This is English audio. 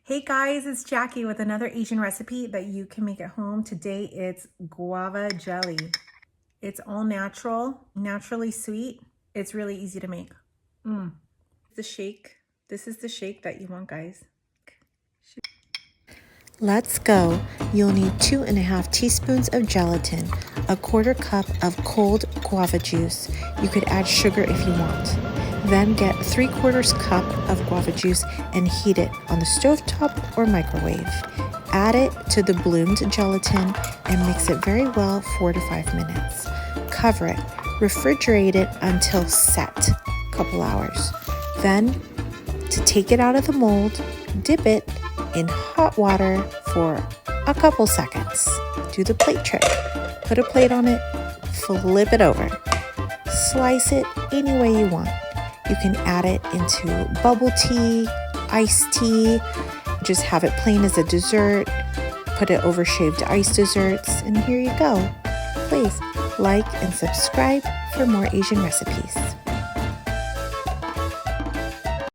Hey guys, it's Jackie with another Asian recipe that you can make at home. Today it's guava jelly. It's all natural, naturally sweet. It's really easy to make. The shake. This is the shake that you want, guys. Let's go. You'll need 2.5 teaspoons of gelatin, a 1/4 cup of cold guava juice. You could add sugar if you want. Then get 3/4 cup of guava juice and heat it on the stovetop or microwave. Add it to the bloomed gelatin and mix it very well 4 to 5 minutes. Cover it. Refrigerate it until set, couple hours. Then, to take it out of the mold, dip it in hot water for a couple seconds. Do the plate trick. Put a plate on it, flip it over. Slice it any way you want. You can add it into bubble tea, iced tea, just have it plain as a dessert, put it over shaved ice desserts, and here you go. Please like and subscribe for more Asian recipes.